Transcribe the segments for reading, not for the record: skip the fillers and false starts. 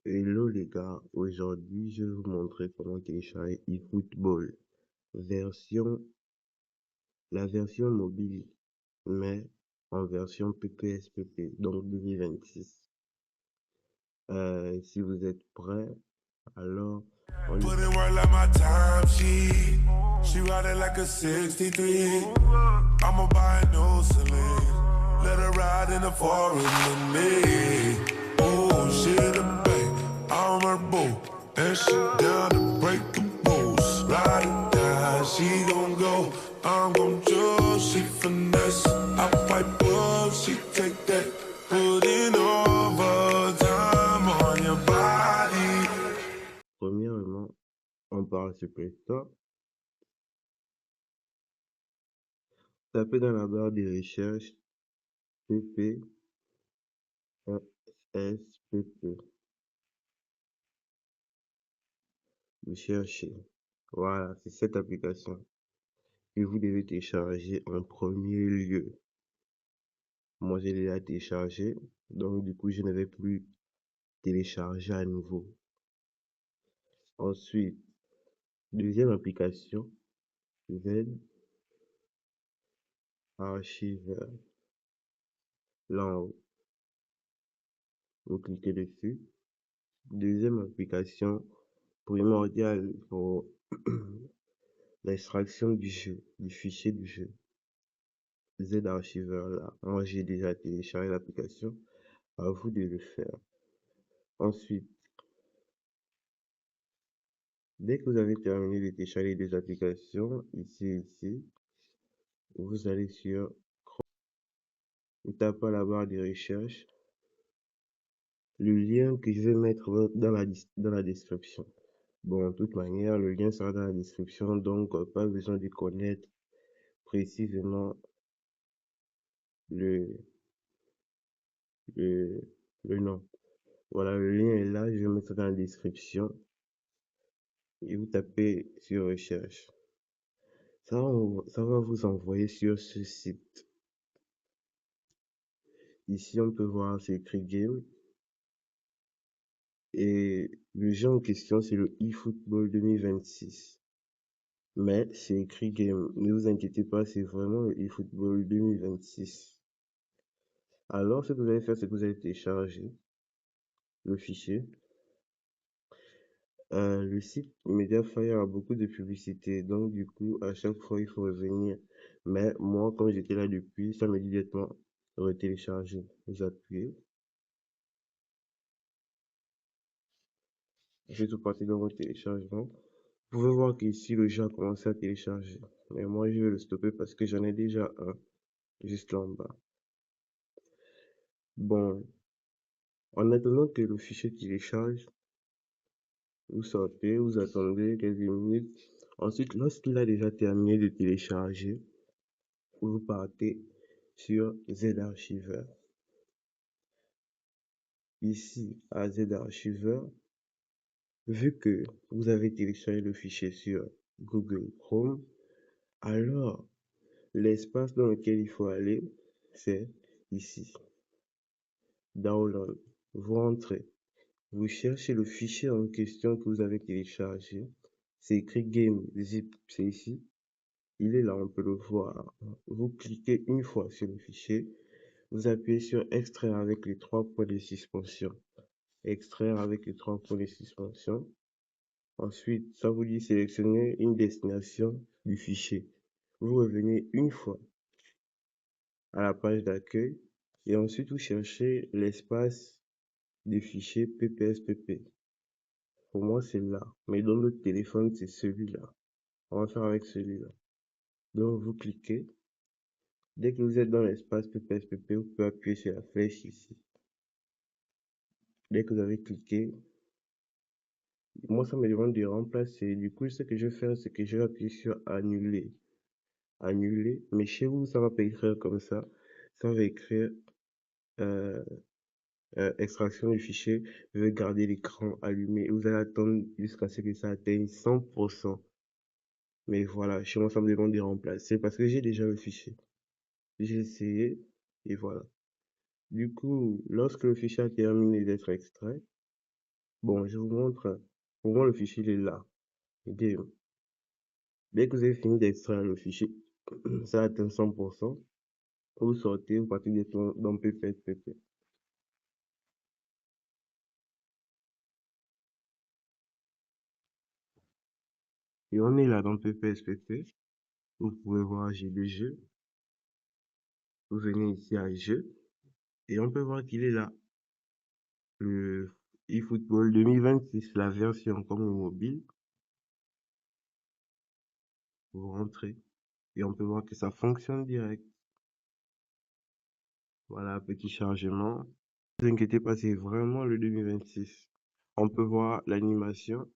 Hello les gars, aujourd'hui je vais vous montrer comment télécharger eFootball, version, la version mobile, mais en version PPSPP, donc 2026. Si vous êtes prêts, alors on y Put va. in work like my time sheet. She ride it like a 63. I'ma buy a new Celine. Let her ride in the forest with me. Oh, she the babe, I'm her boo. And she down to break the rules. Ride or die, she gon' go. I'm gon' choose, she finesse. I pipe up, she take that. Put in overtime on your body. Premièrement, on part sur Play Store, tapez dans la barre de recherche PPSPP, vous cherchez, voilà, c'est cette application que vous devez télécharger en premier lieu. Moi, j'ai déjà téléchargé, donc du coup, je ne vais plus télécharger à nouveau. Ensuite, deuxième application, Z Archiver. Là en haut, vous cliquez dessus. Deuxième application primordiale pour l'extraction du jeu, du fichier du jeu. Z Archiver là. Moi, j'ai déjà téléchargé l'application. À vous de le faire. Ensuite, dès que vous avez terminé de télécharger les applications, ici, vous allez sur, vous tapez à la barre de recherche le lien que je vais mettre dans la description. Bon, de toute manière, le lien sera dans la description, donc pas besoin de connaître précisément le, le, le nom. Voilà, le lien est là, je vais mettre ça dans la description et vous tapez sur recherche. Ça va vous envoyer sur ce site. Ici, on peut voir, c'est écrit game. Et le jeu en question, c'est le eFootball 2026. Mais c'est écrit game. Ne vous inquiétez pas, c'est vraiment le eFootball 2026. Alors, ce que vous allez faire, c'est que vous allez télécharger le fichier. Le site Mediafire a beaucoup de publicité, donc du coup, à chaque fois, il faut revenir. Mais moi, comme j'étais là depuis, ça me dit directement retélécharger. Vous appuyez. Je suis tout parti dans votre téléchargement. Vous pouvez voir qu'ici, le jeu a commencé à télécharger. Mais moi, je vais le stopper parce que j'en ai déjà un, juste là en bas. Bon, en attendant que le fichier télécharge, vous sortez, vous attendez quelques minutes. Ensuite, lorsqu'il a déjà terminé de télécharger, vous partez sur Z-Archiver. Ici, à Z-Archiver, vu que vous avez téléchargé le fichier sur Google Chrome, alors l'espace dans lequel il faut aller, c'est ici. Download. Vous rentrez. Vous cherchez le fichier en question que vous avez téléchargé. C'est écrit game zip, c'est ici. Il est là, on peut le voir. Vous cliquez une fois sur le fichier. Vous appuyez sur extraire avec les 3 points de suspension. Extraire avec les 3 points de suspension. Ensuite, ça vous dit sélectionner une destination du fichier. Vous revenez une fois à la page d'accueil et ensuite vous cherchez l'espace du fichier PPSPP. Pour moi, c'est là. Mais dans le téléphone, c'est celui-là. On va faire avec celui-là. Donc, vous cliquez. Dès que vous êtes dans l'espace PPSPP, vous pouvez appuyer sur la flèche ici. Dès que vous avez cliqué, moi, ça me demande de remplacer. Du coup, ce que je vais faire, c'est que je vais appuyer sur annuler. Annuler. Mais chez vous, ça va pas écrire comme ça. Ça va écrire euh, extraction du fichier. Je vais garder l'écran allumé. Et vous allez attendre jusqu'à ce que ça atteigne 100%. Mais voilà, chez moi, ça me demande de remplacer parce que j'ai déjà le fichier. J'ai essayé et voilà. Du coup, lorsque le fichier a terminé d'être extrait, Bon, je vous montre. Pour moi, le fichier il est là. Et dès que vous avez fini d'extraire le fichier, ça atteint 100%. Vous sortez, vous partez dans PPSPP. Et on est là dans PPSPP. Vous pouvez voir j'ai des jeux. Vous venez ici à jeux. Et on peut voir qu'il est là. Le eFootball 2026, la version comme au mobile. Vous rentrez. Et on peut voir que ça fonctionne direct. Voilà, petit chargement. Ne vous inquiétez pas, c'est vraiment le 2026. On peut voir l'animation.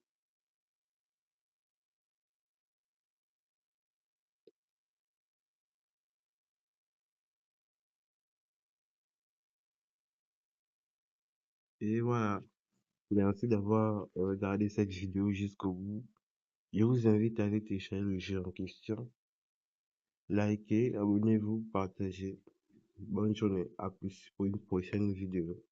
Et voilà. Merci d'avoir regardé cette vidéo jusqu'au bout. Je vous invite à aller télécharger le jeu en question. Likez, abonnez-vous, partagez. Bonne journée. À plus pour une prochaine vidéo.